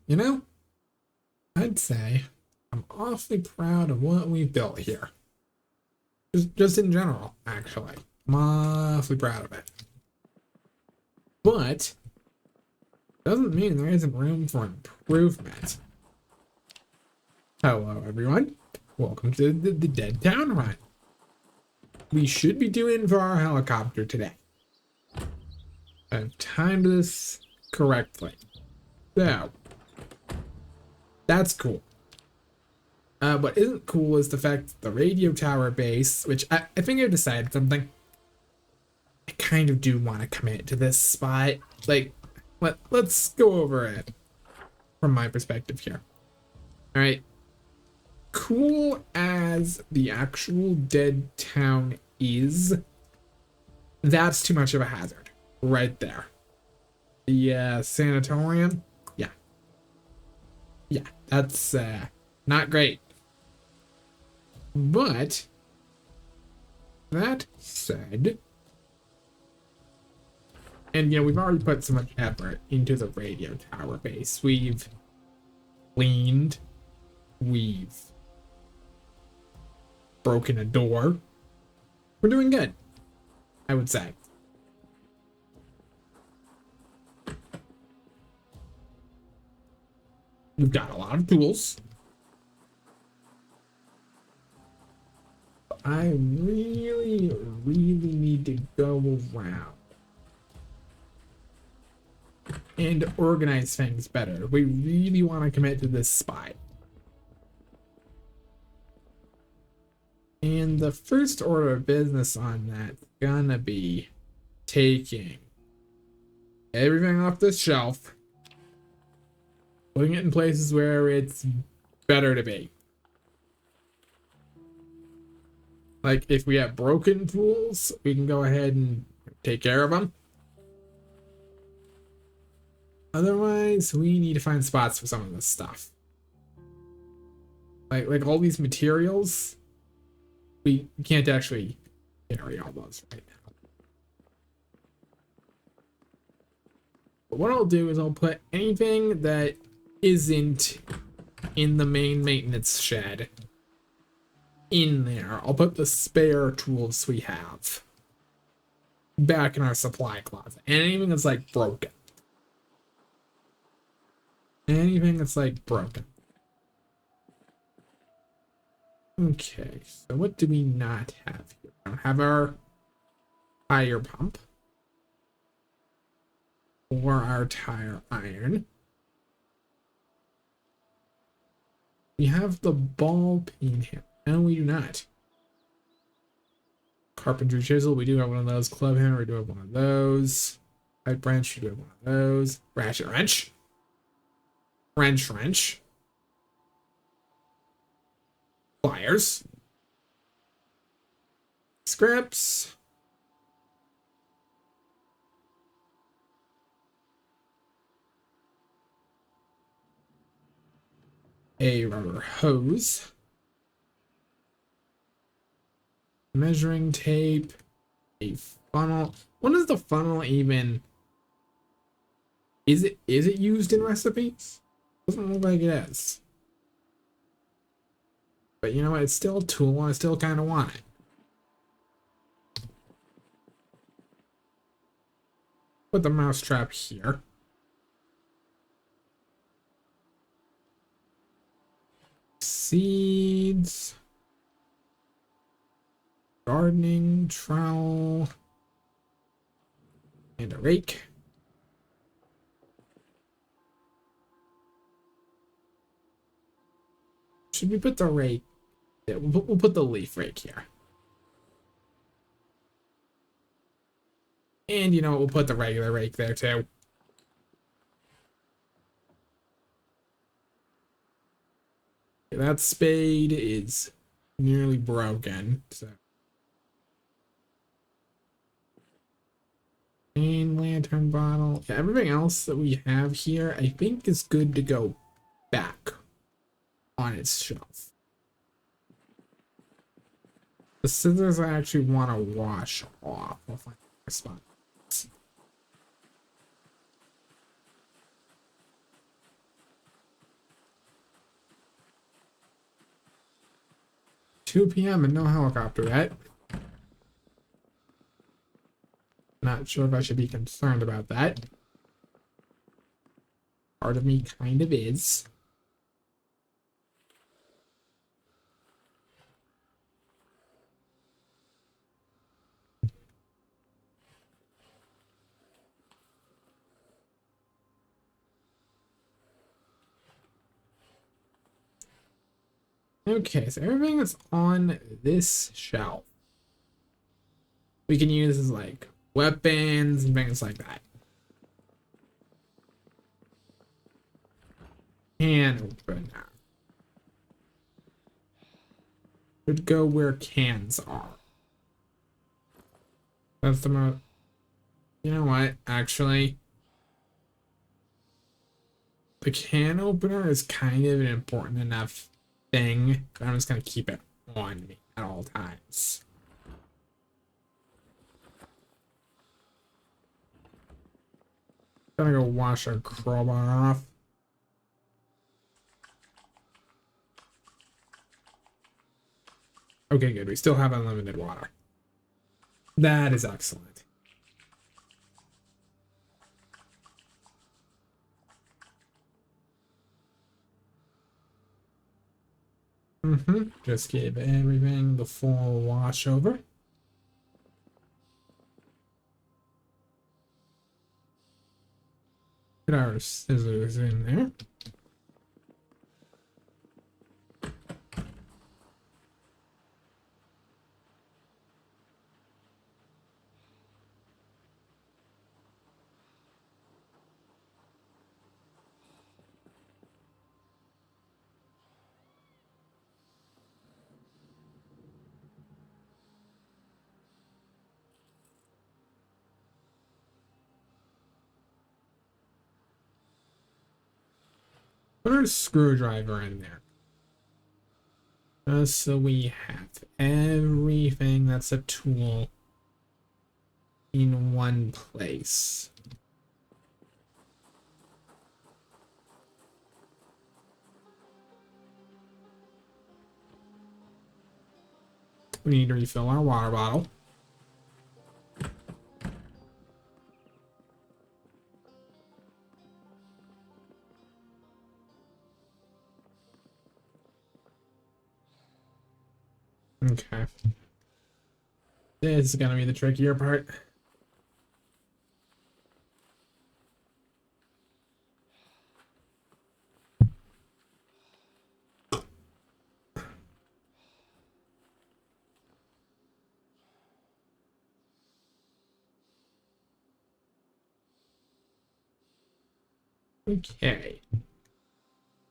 You know, I'd say I'm awfully proud of what we've built here. Just in general, actually. I'm awfully proud of it. But doesn't mean there isn't room for improvement. Hello, everyone. Welcome to the Dead Town Run. We should be doing for our helicopter today. I've timed this correctly. So, that's cool. What isn't cool is the fact that the radio tower base, which I think I've decided something. I kind of do want to commit to this spot. Like, let's go over it from my perspective here. All right. Cool as the actual dead town is, that's too much of a hazard right there. The sanatorium, yeah, that's not great. But that said, and we've already put so much effort into the radio tower base. We've cleaned, we've broken a door. We're doing good, I would say. We've got a lot of tools. I really need to go around and organize things better. We really want to commit to this spot. And the first order of business on that's gonna be taking everything off this shelf, putting it in places where it's better to be. Like, if we have broken tools, we can go ahead and take care of them. Otherwise, we need to find spots for some of this stuff. Like all these materials, we can't actually carry all those right now. But what I'll do is I'll put anything that isn't in the main maintenance shed in there. I'll put the spare tools we have back in our supply closet. Anything that's like broken. Anything that's like broken. Okay, so what do we not have here? We don't have our tire pump or our tire iron. We have the ball peen here. No, we do not. Carpentry chisel, we do have one of those. Club hammer, we do have one of those. Pipe wrench, we do have one of those. Ratchet wrench. Wrench. Pliers. Scripts. A rubber hose. Measuring tape. A funnel. What is the funnel even? Is it used in recipes? Doesn't look like it is. But you know what? It's still a tool and I still kind of want it. Put the mousetrap here. Seeds. Gardening trowel. And a rake. Should we put the rake? Yeah, we'll put the leaf rake here. And we'll put the regular rake there too. That spade is nearly broken, so. Main lantern bottle. Yeah, everything else that we have here, I think is good to go back on its shelf. The scissors I actually want to wash off. I'll find a spot. 2 p.m. and no helicopter yet. Not sure if I should be concerned about that. Part of me kind of is. Okay, so everything that's on this shelf we can use as like weapons and things like that. Can opener. Would go where cans are. That's the most. You know what? Actually, the can opener is kind of an important enough thing that I'm just gonna keep it on me at all times. Gotta go wash our crowbar off. Okay, good. We still have unlimited water. That is excellent. Just give everything the full wash over. Put our scissors in there. Put our screwdriver in there. Just so we have everything that's a tool in one place. We need to refill our water bottle. Okay. This is gonna be the trickier part. Okay. I'm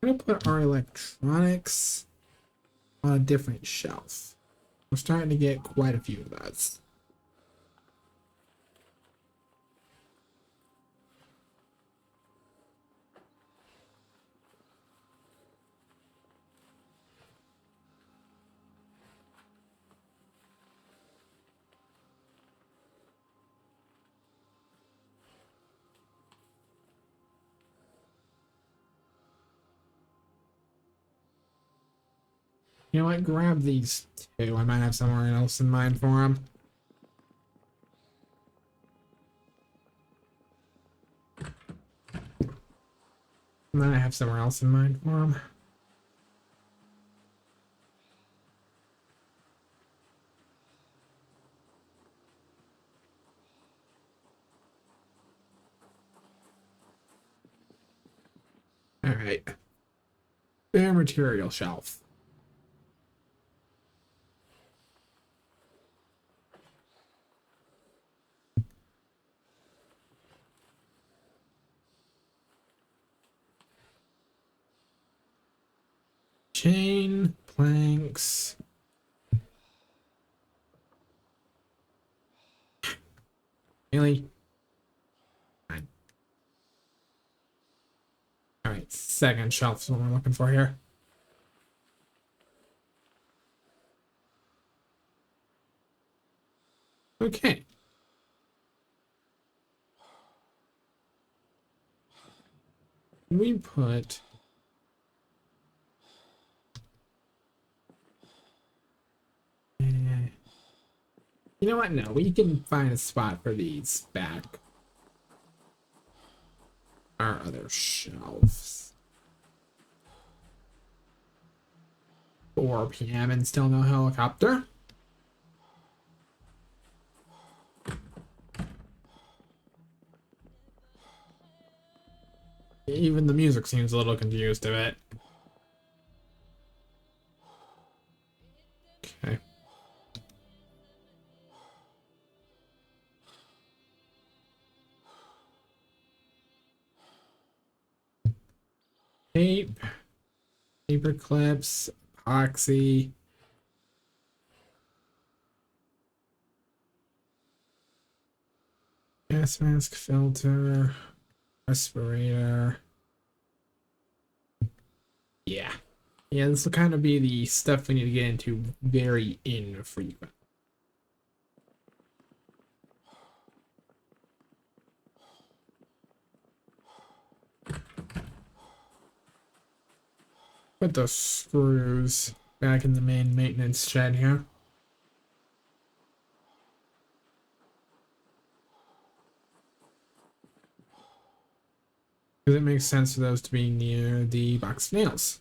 gonna put our electronics on a different shelf. We're starting to get quite a few of those. You know what? Grab these two. I might have somewhere else in mind for them. And then I have somewhere else in mind for them. All right. Bare material shelf. Chain, planks. Really? Fine. All right, second shelf is what we're looking for here. Okay. We put You know what? No, we can find a spot for these back our other shelves. 4 p.m. and still no helicopter. Even the music seems a little confused a bit. Okay. Tape, paper clips, epoxy. Gas mask filter, respirator. Yeah. Yeah, this will kind of be the stuff we need to get into very infrequent. Put the screws back in the main maintenance shed here. Because it makes sense for those to be near the box of nails.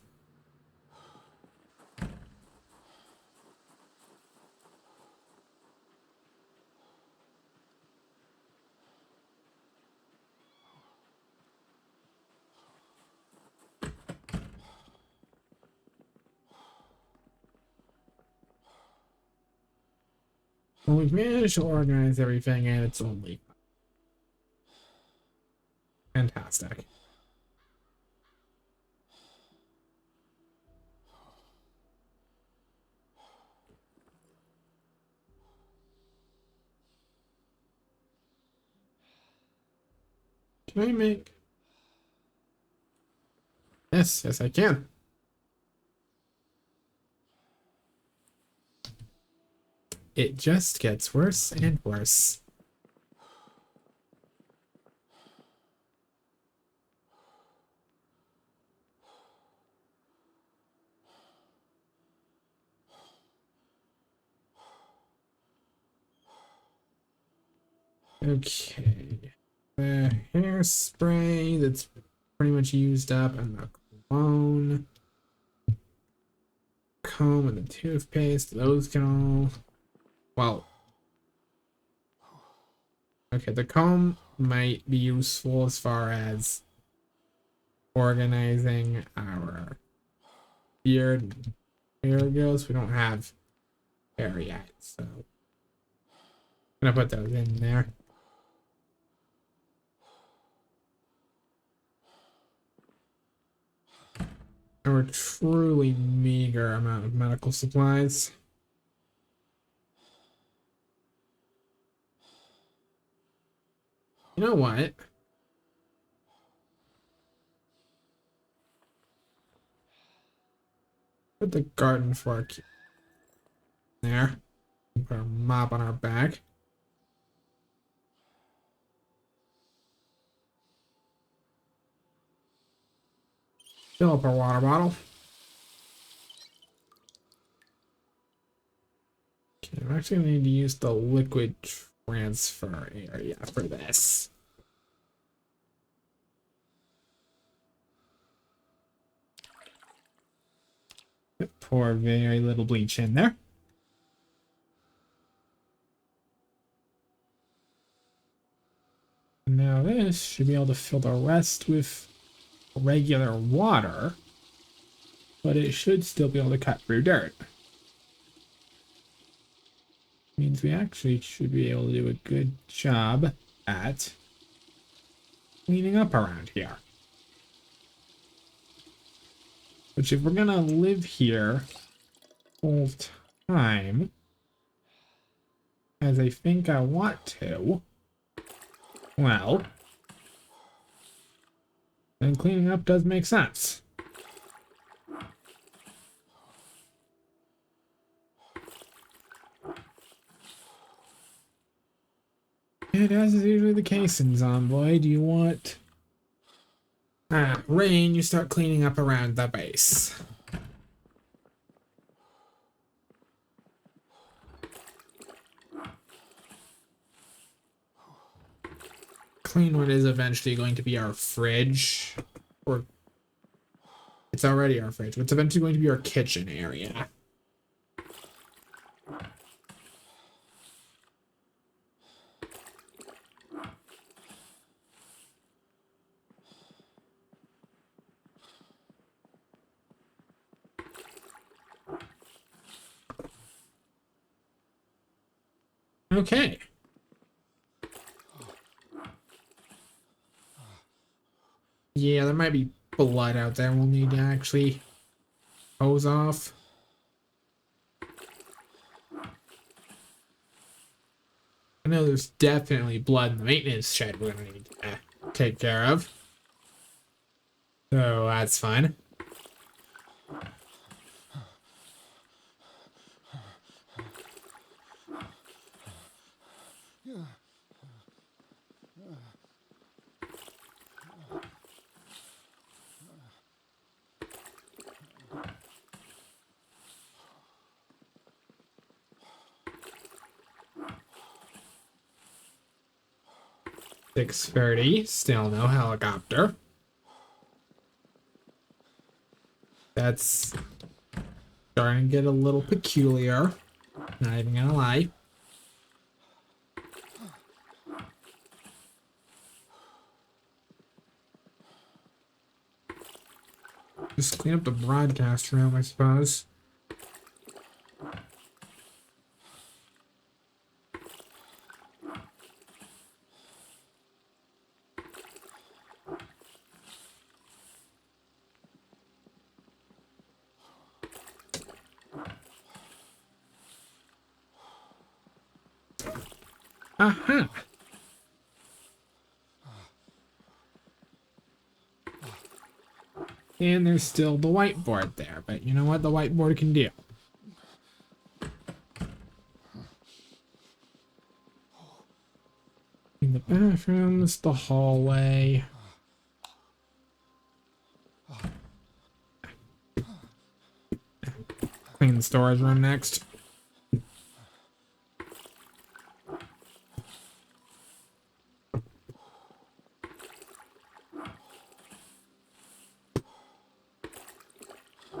Well, we've managed to organize everything, and it's only fantastic. Can I make... Yes, yes I can. It just gets worse and worse. Okay. The hairspray that's pretty much used up, and the cologne, comb, and the toothpaste, those can all... Well, okay, the comb might be useful as far as organizing our beard and hair goes. We don't have hair yet, so I'm gonna put those in there. Our truly meager amount of medical supplies. You know what? Put the garden fork there. Put a mop on our back. Fill up our water bottle. Okay, I'm actually gonna need to use the liquid transfer area for this. Pour very little bleach in there. And now this should be able to fill the rest with regular water, but it should still be able to cut through dirt. Means we actually should be able to do a good job at cleaning up around here. Which, if we're gonna live here full time, as I think I want to, well, then cleaning up does make sense. And as is usually the case in Zomboid, you want rain, you start cleaning up around the base. clean what is eventually going to be our fridge. Or it's already our fridge, but it's eventually going to be our kitchen area. Okay. Yeah, there might be blood out there we'll need to actually hose off. I know there's definitely blood in the maintenance shed we're gonna need to take care of. So that's fun. $630, still no helicopter. That's starting to get a little peculiar. Not even gonna lie. Just clean up the broadcast room, I suppose. Aha! And there's still the whiteboard there, but you know what the whiteboard can do? In the bathrooms, the hallway. Clean the storage room next.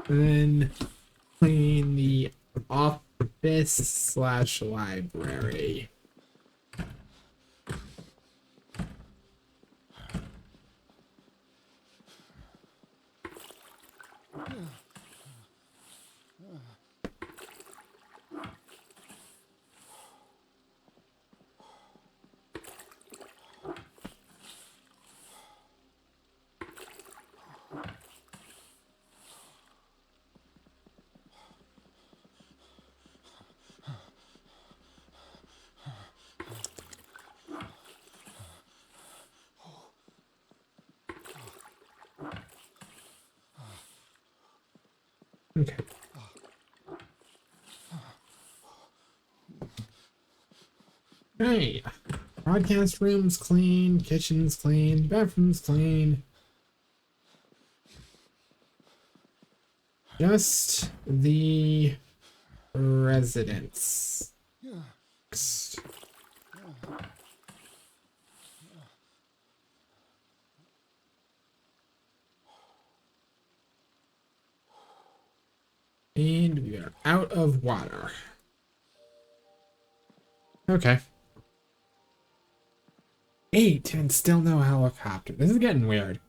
And then clean the office slash library. Okay. Hey, broadcast room's clean, kitchen's clean, bathroom's clean. Just the residence. And we are out of water. Okay. 8 and still no helicopter. This is getting weird.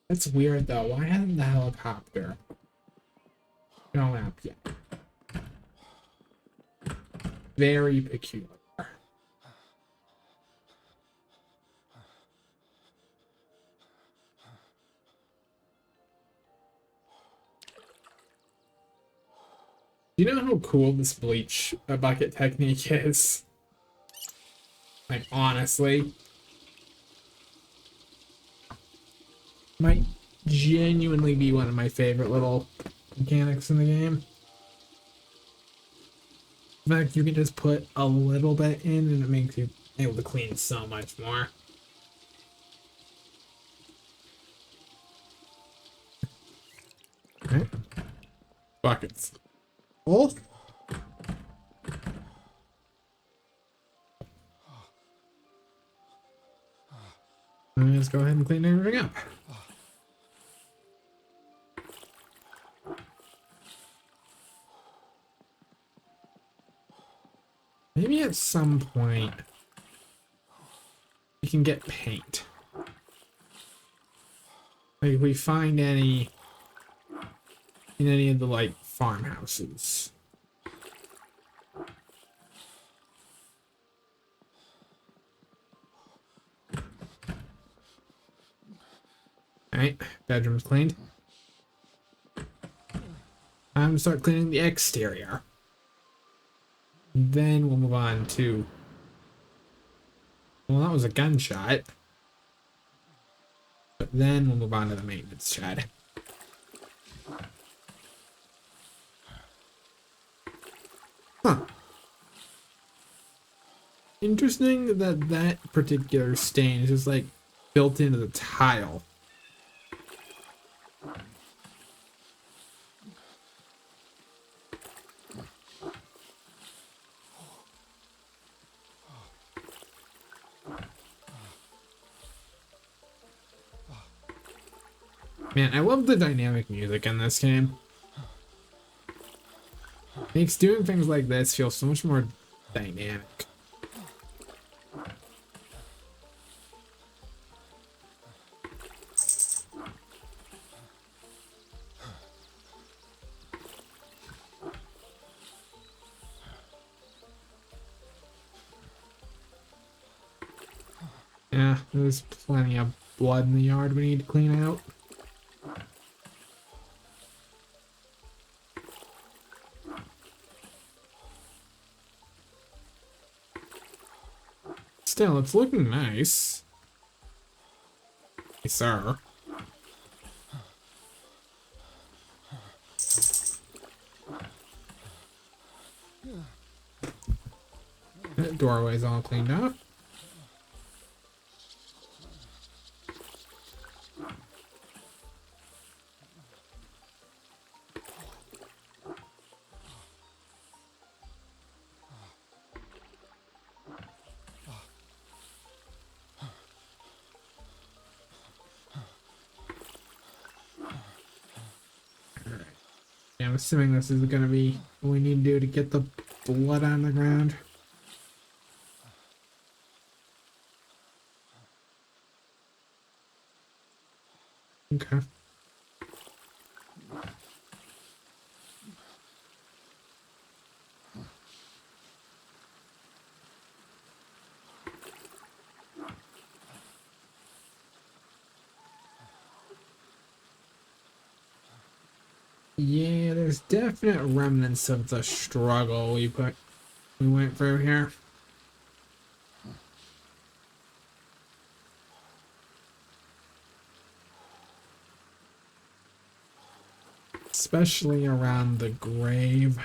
That's weird though. Why hasn't the helicopter shown up yet? Very peculiar. Do you know how cool this bleach bucket technique is? Like, honestly. Might genuinely be one of my favorite little mechanics in the game. In fact, you can just put a little bit in and it makes you able to clean so much more. Okay. Buckets. Full. just go ahead and clean everything up. Maybe at some point we can get paint. Like if we find any in any of the like farmhouses. Alright, bedroom's cleaned. I'm gonna start cleaning the exterior. Then we'll move on to... Well, that was a gunshot. But then we'll move on to the maintenance shed. Huh. Interesting that that particular stain is just like built into the tile. Man, I love the dynamic music in this game. Makes doing things like this feel so much more dynamic. Yeah, there's plenty of blood in the yard we need to clean out. Still, it's looking nice. Yes, sir. That doorway's all cleaned up. Yeah, I'm assuming this is gonna be what we need to do to get the blood on the ground. Okay. Yeah, there's definite remnants of the struggle we went through here. Especially around the grave.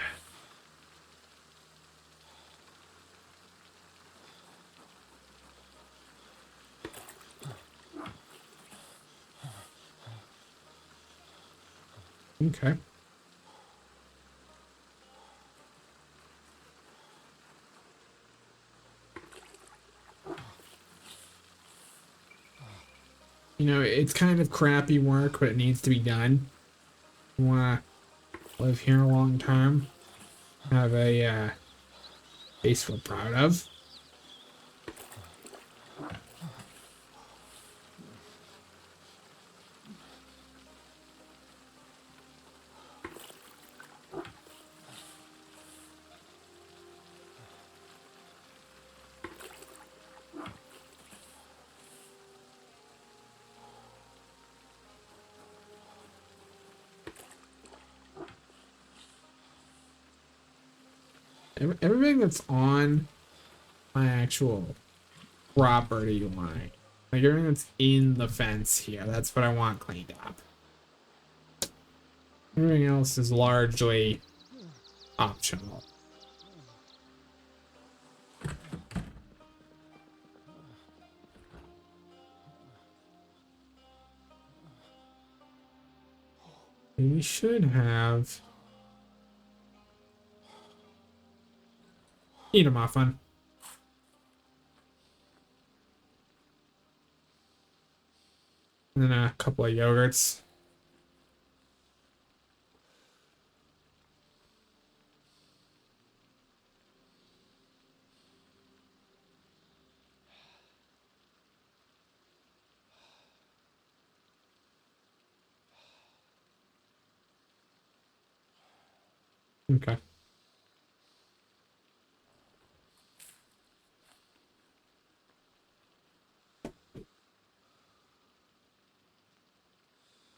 Okay. You know, it's kind of crappy work, but it needs to be done. You wanna live here a long time, have a base we're proud of. Everything that's on my actual property line, like everything that's in the fence here, that's what I want cleaned up. Everything else is largely optional. We should have eat a muffin. And then a couple of yogurts. Okay.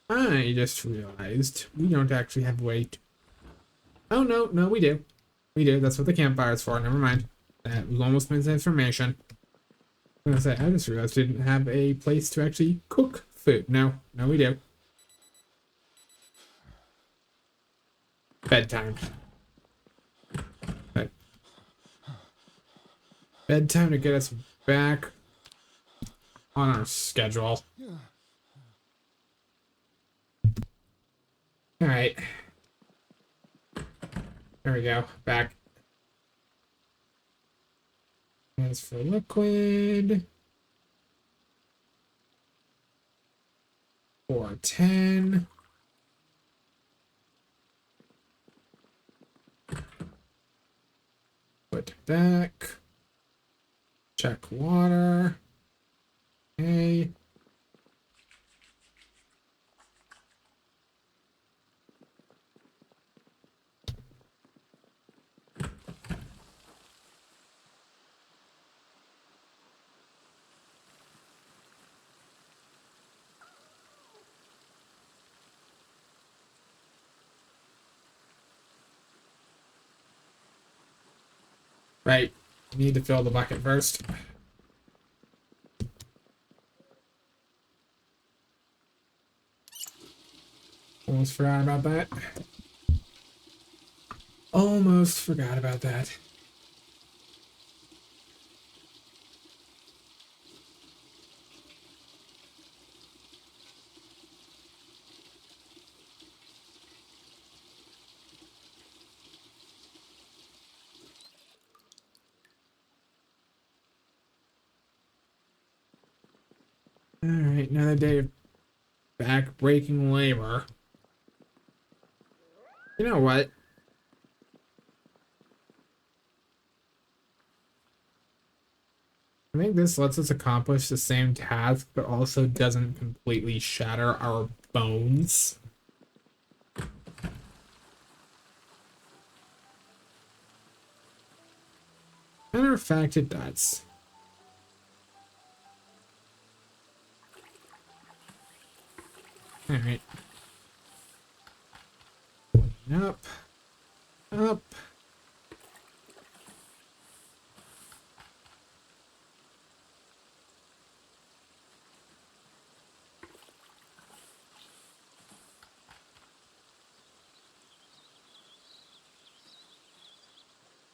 I just realized we don't actually have weight. Oh, no, no, we do. We do. That's what the campfire's for. Never mind. We almost missed information. I was gonna say, I just realized we didn't have a place to actually cook food. No, no, we do. Bedtime. Right. Bedtime to get us back on our schedule. All right. There we go. Back. As for liquid. 410. Put back. Check water. Okay. Right. Need to fill the bucket first. Almost forgot about that. Almost forgot about that. All right, another day of back-breaking labor. You know what? I think this lets us accomplish the same task, but also doesn't completely shatter our bones. Matter of fact, it does. All right. Up. Up.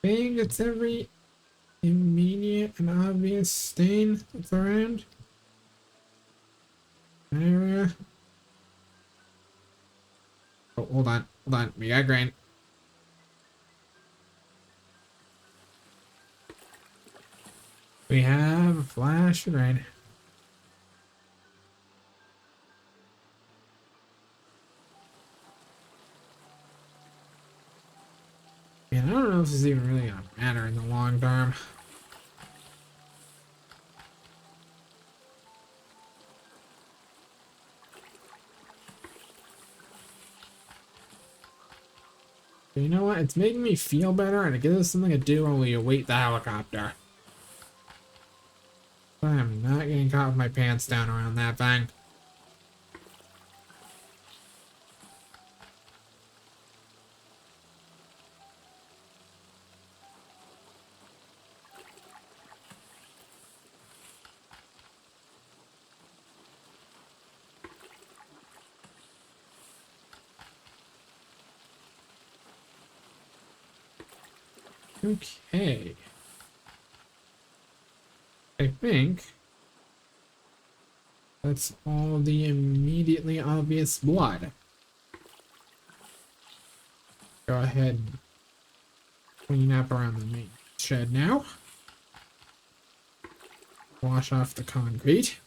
I think it's every immediate and obvious stain that's around. Area. Oh, hold on. Hold on. We got grain. We have a flash of rain. Man, I don't know if this is even really gonna matter in the long term. But you know what? It's making me feel better and it gives us something to do while we await the helicopter. But I'm not getting caught with my pants down around that thing. Okay. I think that's all the immediately obvious blood. Go ahead and clean up around the main shed now. Wash off the concrete.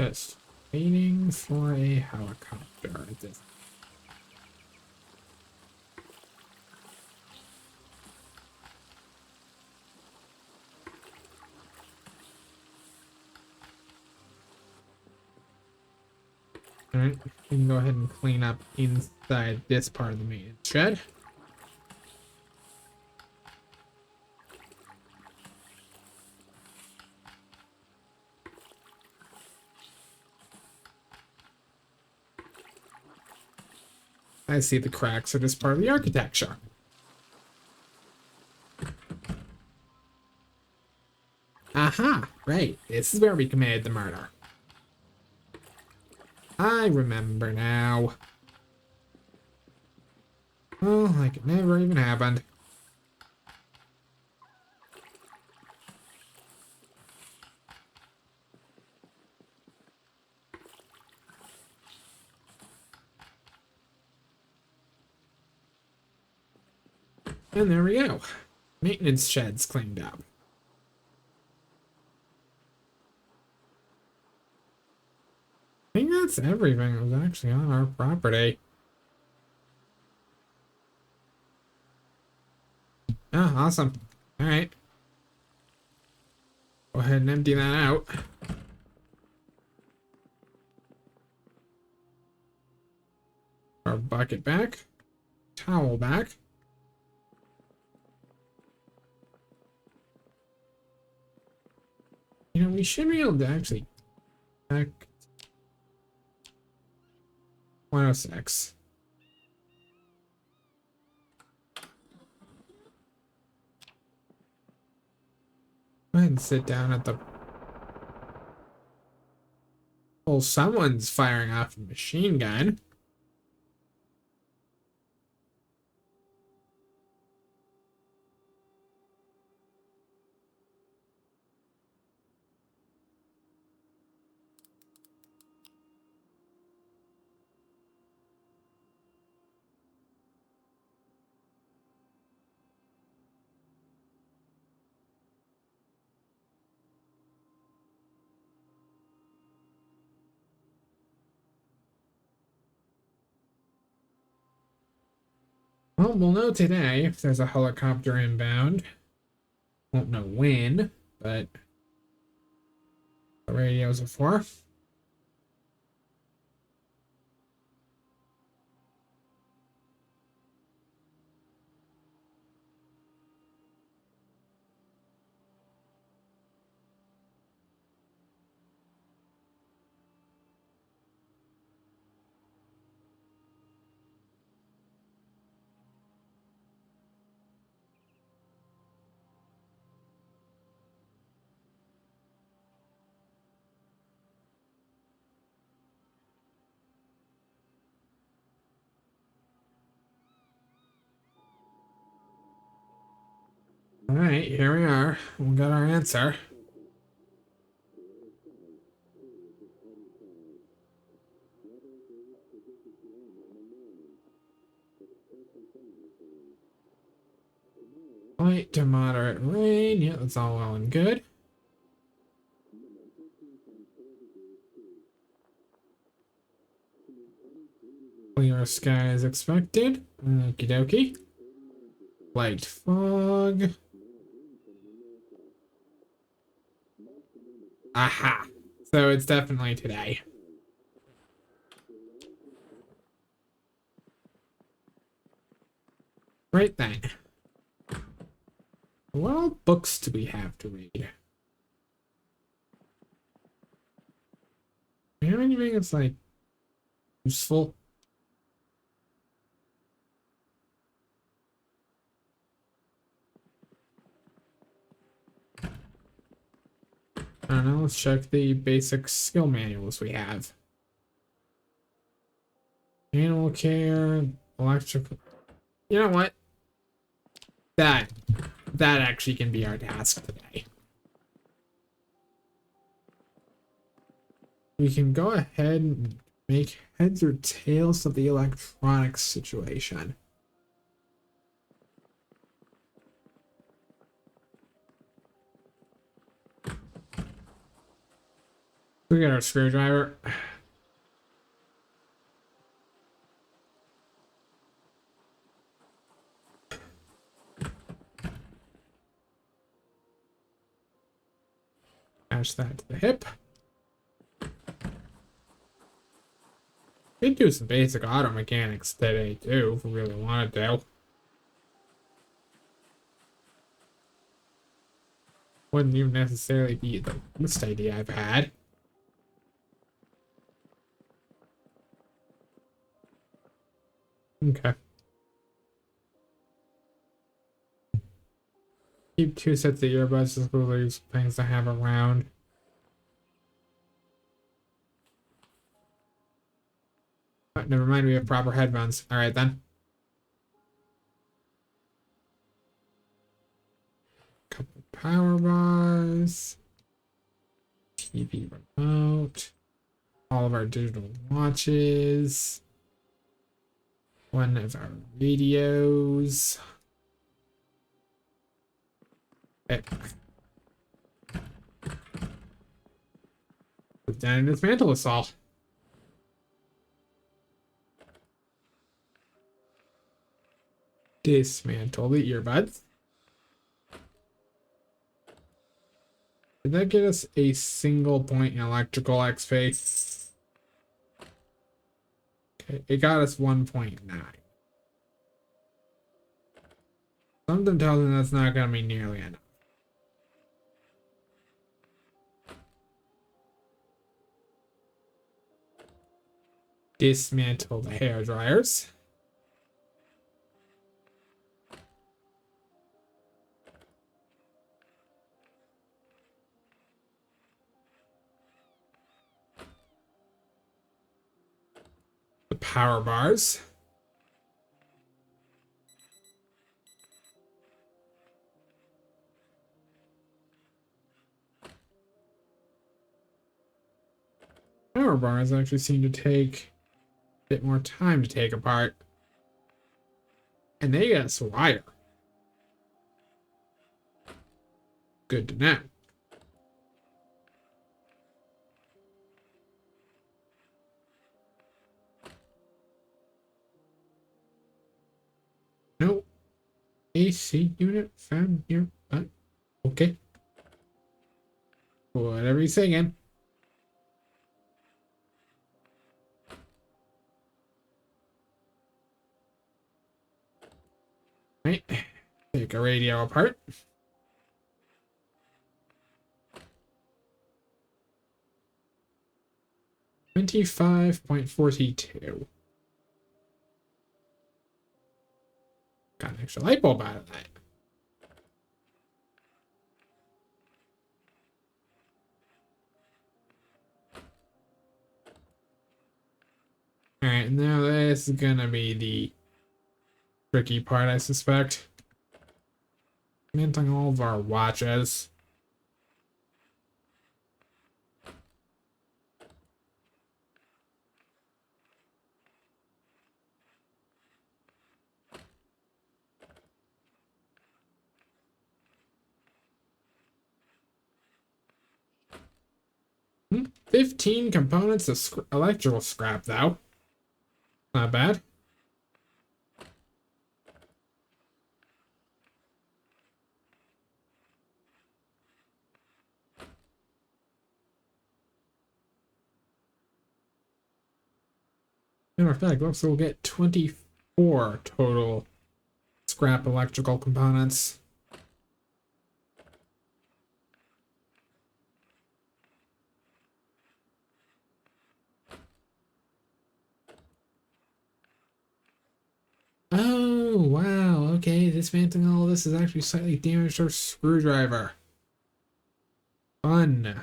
Just waiting for a helicopter at this. Alright, we can go ahead and clean up inside this part of the maintenance shed. I see the cracks are just part of the architecture. Aha! Right, this is where we committed the murder. I remember now. Oh, like it never even happened. And there we go. Maintenance shed's cleaned up. I think that's everything that was actually on our property. Oh, awesome. Alright. Go ahead and empty that out. Our bucket back. Towel back. You know, we should be able to actually back 106. Go ahead and sit down at the... Oh, someone's firing off a machine gun. Well, we'll know today if there's a helicopter inbound. Won't know when, but the radios are for. All right, here we are. We got our answer. Light to moderate rain. Yeah, that's all well and good. Clear sky as expected. Okie dokie. Light fog. Aha! So it's definitely today. Right then. What all books do we have to read? Do you have anything that's like useful? I don't know, let's check the basic skill manuals we have. Animal care, electrical. You know what? That actually can be our task today. We can go ahead and make heads or tails of the electronics situation. We got our screwdriver. Attach that to the hip. We could do some basic auto mechanics today too, if we really wanted to. Wouldn't even necessarily be the worst idea I've had. Okay. Keep 2 sets of earbuds, just those things to have around. Oh, never mind, we have proper headphones. Alright then. Couple power bars. TV remote. All of our digital watches. One of our radios. Okay. Put down and dismantle us all. Dismantle the earbuds. Did that get us a single point in electrical XP? Okay, it got us 1.9. Something tells me that's not going to be nearly enough. Dismantle the hair dryers. The power bars. Power bars actually seem to take a bit more time to take apart. And they got us wire. Good to know. No AC unit found here, but okay. Whatever you say again. Right. Take a radio apart. $25.42. Got an extra light bulb out of that. Alright, now this is gonna be the tricky part, I suspect. Minting all of our watches. Hmm, 15 components of electrical scrap, though. Not bad. Matter of fact, looks like we'll get 24 total scrap electrical components. Oh, wow. Okay, dismantling all this is actually slightly damaged our screwdriver. Fun.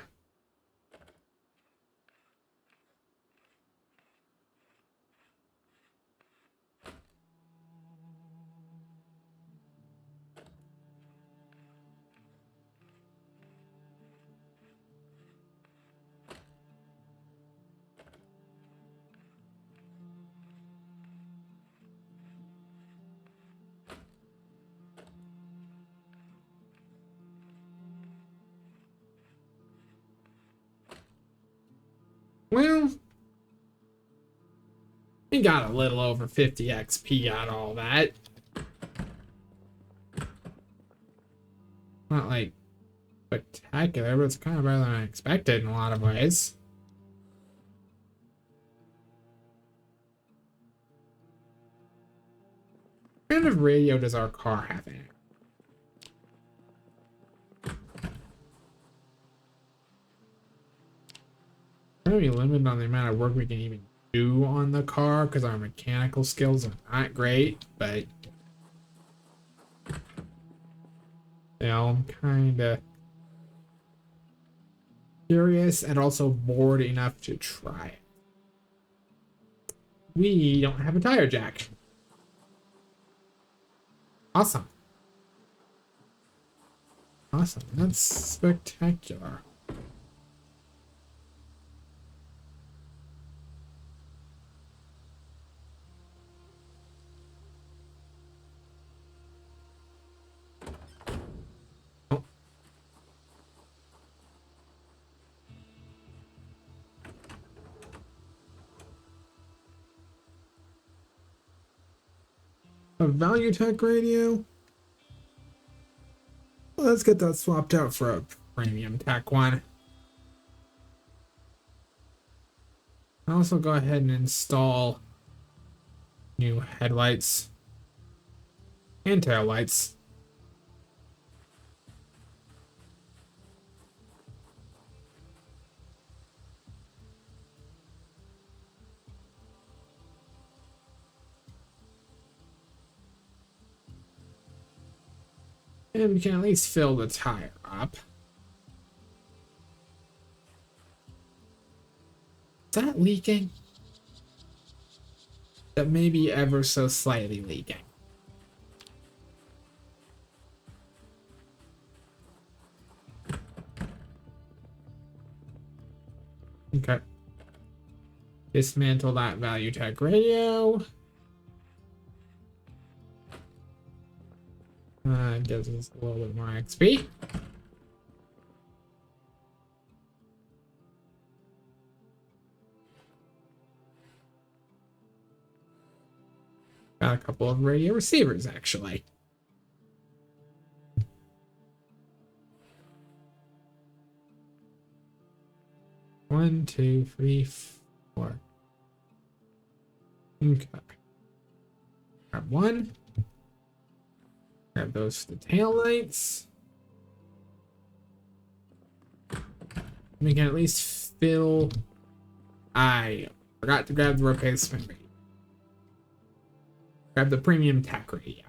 Well, we got a little over 50 XP out of all that. Not like spectacular, but it's kind of better than I expected in a lot of ways. What kind of radio does our car have in it? We're gonna be limited on the amount of work we can even do on the car because our mechanical skills are not great, but you know, I'm kind of curious and also bored enough to try it. We don't have a tire jack. Awesome. Awesome. That's spectacular. Oh. A value tech radio? Well, let's get that swapped out for a premium tech one. I'll also go ahead and install new headlights and tail lights. And we can at least fill the tire up. Is that leaking? That may be ever so slightly leaking. Okay. Dismantle that value tech radio. Gives us a little bit more XP. Got a couple of radio receivers, actually. One, two, three, four. Okay. Grab one. Grab those for the tail lights. We can at least fill. I forgot to grab the replacement radio. Grab the premium tech radio.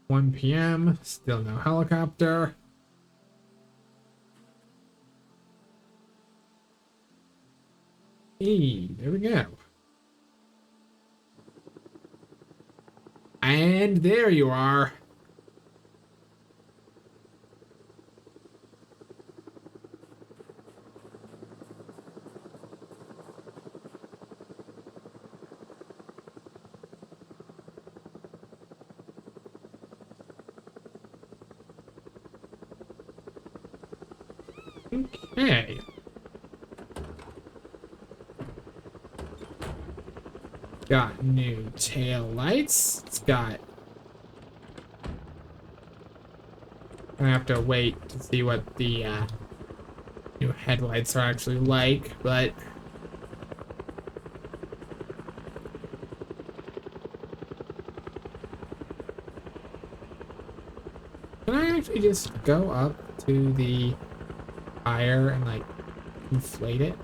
(1 p.m.) Still no helicopter. Hey, there we go. And there you are. Okay. Got new tail lights. It's got. I have to wait to see what the new headlights are actually like, but can I actually just go up to the tire and like inflate it?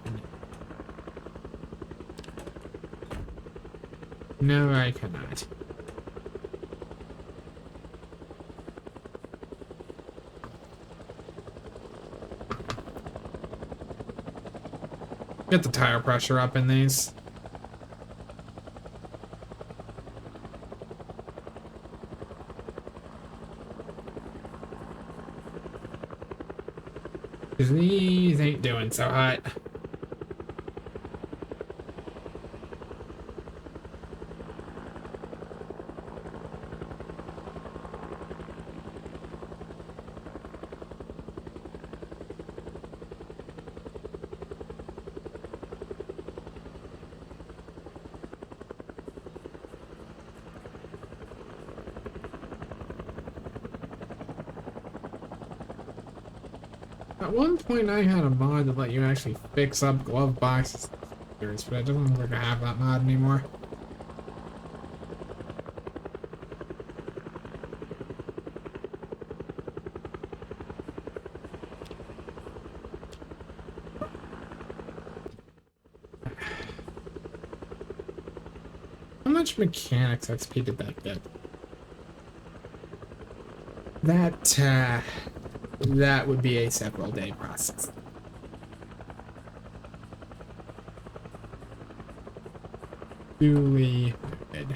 No, I cannot. Get the tire pressure up in these. These ain't doing so hot. At one point, I had a mod that let you actually fix up glove boxes, but it doesn't look like I have that mod anymore. How much mechanics XP did that get? That would be a several day process. Duly noted.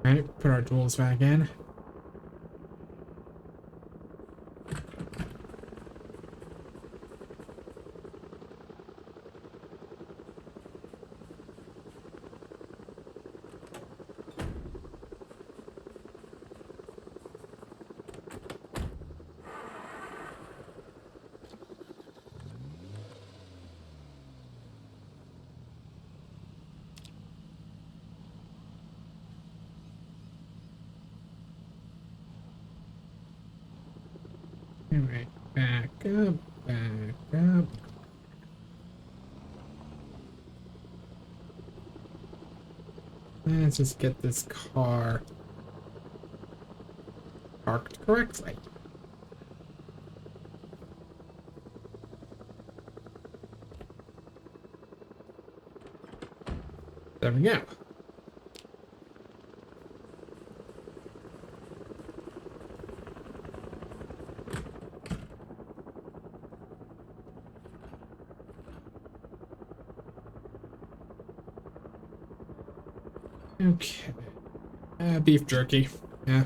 Alright, put our tools back in. Alright, back up, back up. Let's just get this car parked correctly. There we go. Okay. Beef jerky. Yeah.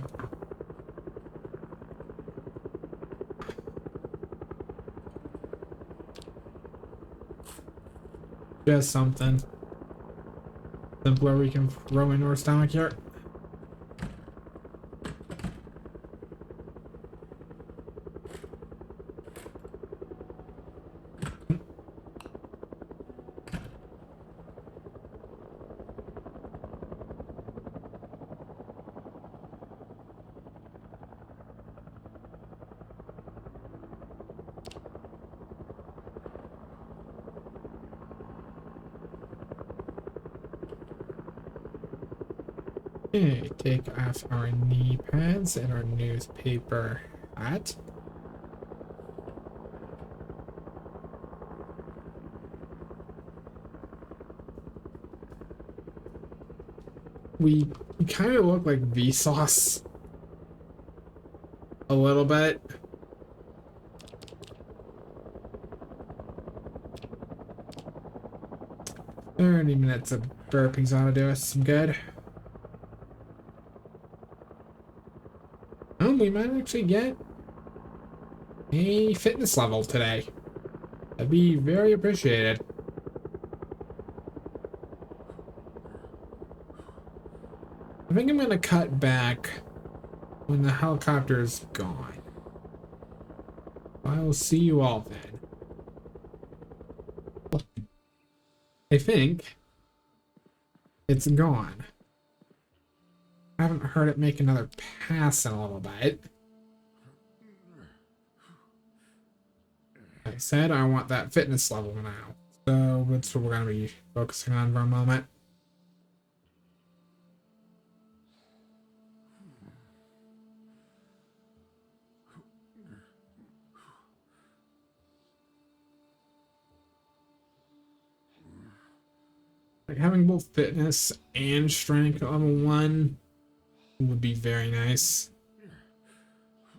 Just something simpler we can throw into our stomach here. Okay, take off our knee pads and our newspaper hat. We kind of look like Vsauce a little bit. Thirty minutes of burpees ought to do us some good. Oh, we might actually get a fitness level today. That'd be very appreciated. I think I'm gonna cut back when the helicopter's gone. I will see you all then. I think it's gone. I haven't heard it make another pass in a little bit. Like I said, I want that fitness level now. So that's what we're going to be focusing on for a moment. Like having both fitness and strength at level 1 would be very nice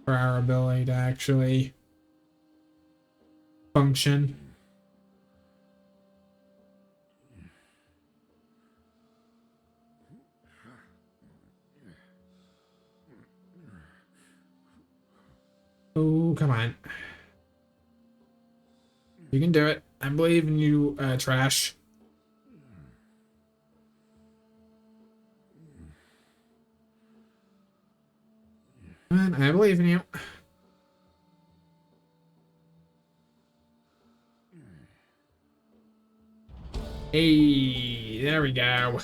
for our ability to actually function. Oh, come on. You can do it. I believe in you, Trash. Come on, I believe in you. Hey, there we go.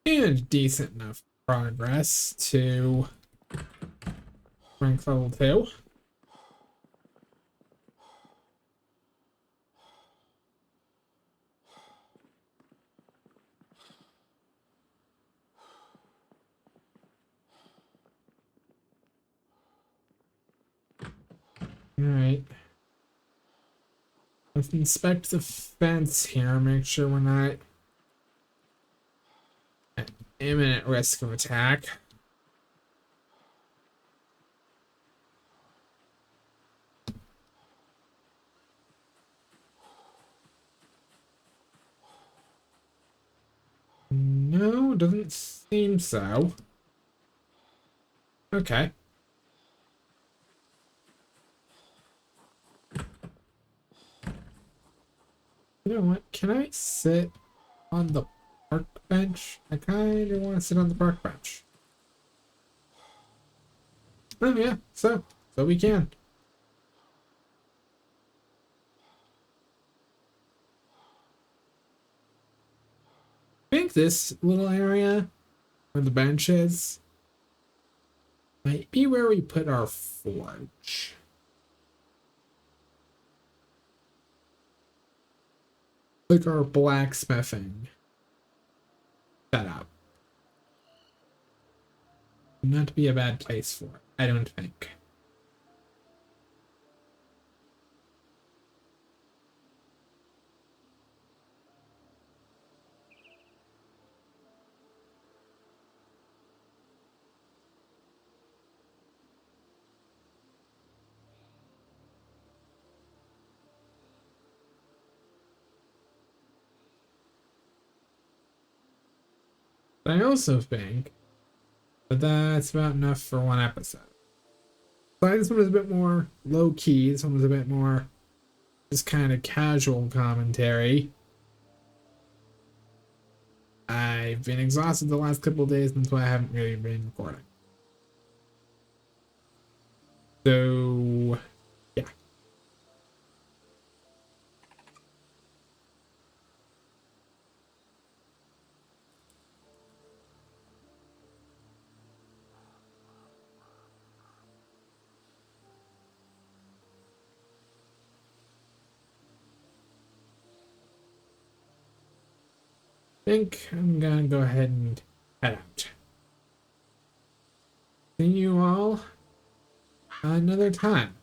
And decent enough progress to rank level 2. Alright. Let's inspect the fence here, make sure we're not at imminent risk of attack. No, doesn't seem so. Okay. You know what? Can I sit on the park bench? I kind of want to sit on the park bench. Oh yeah, so we can. I think this little area where the bench is might be where we put our forge. Like our blacksmithing setup. Not to be a bad place for it, I don't think. But I also think that that's about enough for one episode. So this one was a bit more low key. This one was a bit more just kind of casual commentary. I've been exhausted the last couple of days, and that's why I haven't really been recording. So, yeah. I think I'm gonna go ahead and head out. See you all another time.